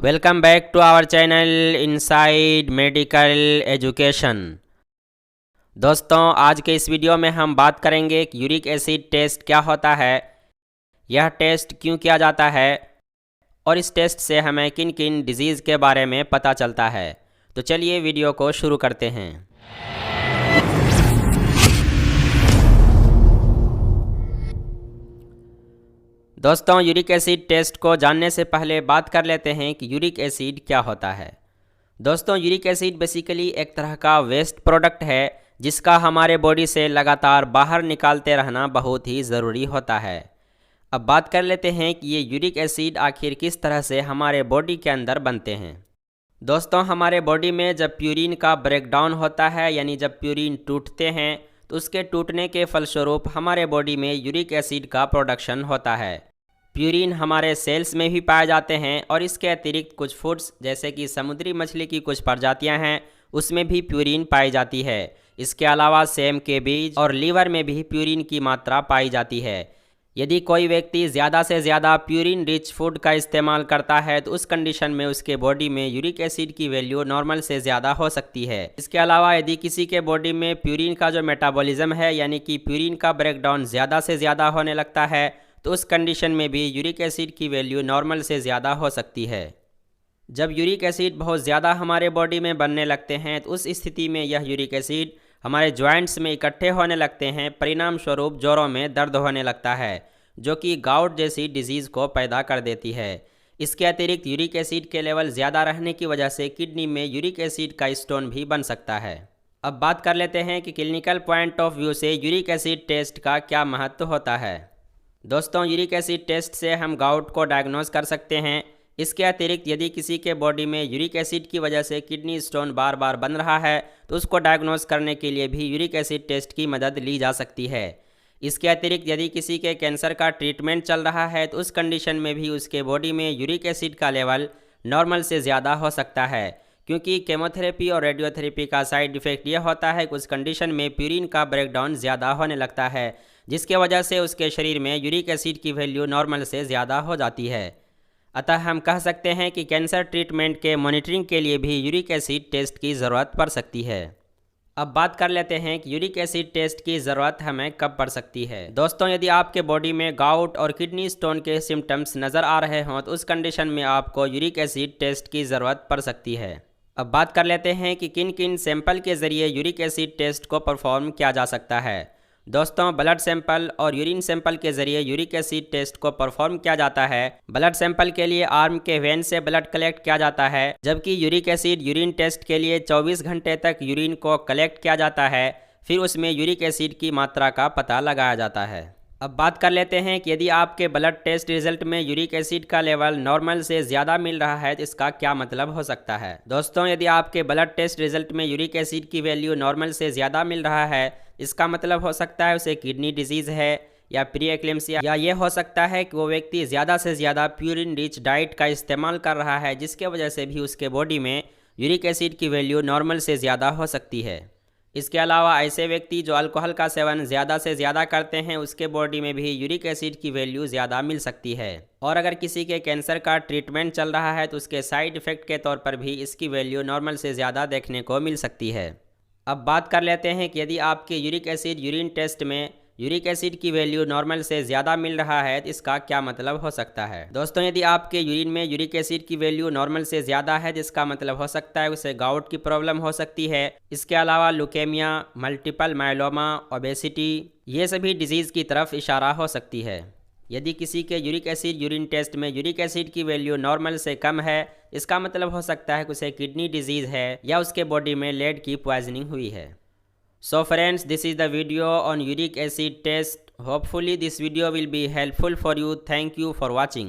Welcome back to our channel inside medical education. दोस्तों, आज के इस वीडियो में हम बात करेंगे कि यूरिक एसिड टेस्ट क्या होता है, यह टेस्ट क्यों किया जाता है और इस टेस्ट से हमें किन किन डिजीज़ के बारे में पता चलता है। तो चलिए वीडियो को शुरू करते हैं। दोस्तों, यूरिक एसिड टेस्ट को जानने से पहले बात कर लेते हैं कि यूरिक एसिड क्या होता है। दोस्तों, यूरिक एसिड बेसिकली एक तरह का वेस्ट प्रोडक्ट है जिसका हमारे बॉडी से लगातार बाहर निकालते रहना बहुत ही ज़रूरी होता है। अब बात कर लेते हैं कि ये यूरिक एसिड आखिर किस तरह से हमारे बॉडी के अंदर बनते हैं। दोस्तों, हमारे बॉडी में जब प्यूरिन का ब्रेकडाउन होता है, यानी जब प्यूरिन टूटते हैं, तो उसके टूटने के फलस्वरूप हमारे बॉडी में यूरिक एसिड का प्रोडक्शन होता है। प्यूरिन हमारे सेल्स में भी पाए जाते हैं और इसके अतिरिक्त कुछ फूड्स जैसे कि समुद्री मछली की कुछ प्रजातियां हैं, उसमें भी प्यूरिन पाई जाती है। इसके अलावा सेम के बीज और लीवर में भी प्यूरिन की मात्रा पाई जाती है। यदि कोई व्यक्ति ज़्यादा से ज़्यादा प्यूरिन रिच फूड का इस्तेमाल करता है तो उस कंडीशन में उसके बॉडी में यूरिक एसिड की वैल्यू नॉर्मल से ज़्यादा हो सकती है। इसके अलावा यदि किसी के बॉडी में प्यूरिन का जो मेटाबॉलिज्म है, यानी कि प्यूरिन का ब्रेकडाउन ज़्यादा से ज़्यादा होने लगता है, तो उस कंडीशन में भी यूरिक एसिड की वैल्यू नॉर्मल से ज़्यादा हो सकती है। जब यूरिक एसिड बहुत ज़्यादा हमारे बॉडी में बनने लगते हैं तो उस स्थिति में यह यूरिक एसिड हमारे जॉइंट्स में इकट्ठे होने लगते हैं। परिणाम स्वरूप जोड़ों में दर्द होने लगता है, जो कि गाउट जैसी डिजीज़ को पैदा कर देती है। इसके अतिरिक्त यूरिक एसिड के लेवल ज़्यादा रहने की वजह से किडनी में यूरिक एसिड का स्टोन भी बन सकता है। अब बात कर लेते हैं कि क्लिनिकल पॉइंट ऑफ व्यू से यूरिक एसिड टेस्ट का क्या महत्व होता है। दोस्तों, यूरिक एसिड टेस्ट से हम गाउट को डायग्नोज कर सकते हैं। इसके अतिरिक्त यदि किसी के बॉडी में यूरिक एसिड की वजह से किडनी स्टोन बार बार बन रहा है तो उसको डायग्नोज करने के लिए भी यूरिक एसिड टेस्ट की मदद ली जा सकती है। इसके अतिरिक्त यदि किसी के कैंसर का ट्रीटमेंट चल रहा है तो उस कंडीशन में भी उसके बॉडी में यूरिक एसिड का लेवल नॉर्मल से ज़्यादा हो सकता है, क्योंकि केमोथेरेपी और रेडियोथेरेपी का साइड इफ़ेक्ट यह होता है कि उस कंडीशन में प्यूरिन का ब्रेकडाउन ज़्यादा होने लगता है, जिसके वजह से उसके शरीर में यूरिक एसिड की वैल्यू नॉर्मल से ज़्यादा हो जाती है। अतः हम कह सकते हैं कि कैंसर ट्रीटमेंट के मॉनिटरिंग के लिए भी यूरिक एसिड टेस्ट की ज़रूरत पड़ सकती है। अब बात कर लेते हैं कि यूरिक एसिड टेस्ट की ज़रूरत हमें कब पड़ सकती है। दोस्तों, यदि आपके बॉडी में गाउट और किडनी स्टोन के सिम्टम्स नज़र आ रहे हों तो उस कंडीशन में आपको यूरिक एसिड टेस्ट की ज़रूरत पड़ सकती है। अब बात कर लेते हैं कि किन किन सैंपल के ज़रिए यूरिक एसिड टेस्ट को परफॉर्म किया जा सकता है। दोस्तों, ब्लड सैंपल और यूरिन सैंपल के ज़रिए यूरिक एसिड टेस्ट को परफॉर्म किया जाता है। ब्लड सैंपल के लिए आर्म के वेन से ब्लड कलेक्ट किया जाता है, जबकि यूरिक एसिड यूरिन टेस्ट के लिए 24 घंटे तक यूरिन को कलेक्ट किया जाता है। फिर उसमें यूरिक एसिड की मात्रा का पता लगाया जाता है। अब बात कर लेते हैं कि यदि आपके ब्लड टेस्ट रिजल्ट में यूरिक एसिड का लेवल नॉर्मल से ज़्यादा मिल रहा है तो इसका क्या मतलब हो सकता है। दोस्तों, यदि आपके ब्लड टेस्ट रिजल्ट में यूरिक एसिड की वैल्यू नॉर्मल से ज़्यादा मिल रहा है, इसका मतलब हो सकता है उसे किडनी डिजीज़ है या प्री एक्लेम्सिया, या ये हो सकता है कि वो व्यक्ति ज़्यादा से ज़्यादा प्यूरिन रिच डाइट का इस्तेमाल कर रहा है, जिसके वजह से भी उसके बॉडी में यूरिक एसिड की वैल्यू नॉर्मल से ज़्यादा हो सकती है। इसके अलावा ऐसे व्यक्ति जो अल्कोहल का सेवन ज़्यादा से ज़्यादा करते हैं, उसके बॉडी में भी यूरिक एसिड की वैल्यू ज़्यादा मिल सकती है। और अगर किसी के कैंसर का ट्रीटमेंट चल रहा है तो उसके साइड इफ़ेक्ट के तौर पर भी इसकी वैल्यू नॉर्मल से ज़्यादा देखने को मिल सकती है। अब बात कर लेते हैं कि यदि आपके यूरिक एसिड यूरिन टेस्ट में यूरिक एसिड की वैल्यू नॉर्मल से ज़्यादा मिल रहा है तो इसका क्या मतलब हो सकता है। दोस्तों, यदि आपके यूरिन में यूरिक एसिड की वैल्यू नॉर्मल से ज़्यादा है तो इसका मतलब हो सकता है उसे गाउट की प्रॉब्लम हो सकती है। इसके अलावा ल्यूकेमिया, मल्टीपल मायलोमा, ओबेसिटी, ये सभी डिजीज़ की तरफ इशारा हो सकती है। यदि किसी के यूरिक एसिड यूरिन टेस्ट में यूरिक एसिड की वैल्यू नॉर्मल से कम है, इसका मतलब हो सकता है कि उसे किडनी डिजीज़ है या उसके बॉडी में लेड की पॉइजनिंग हुई है। So friends, this is the video on uric acid test. Hopefully this video will be helpful for you. Thank you for watching.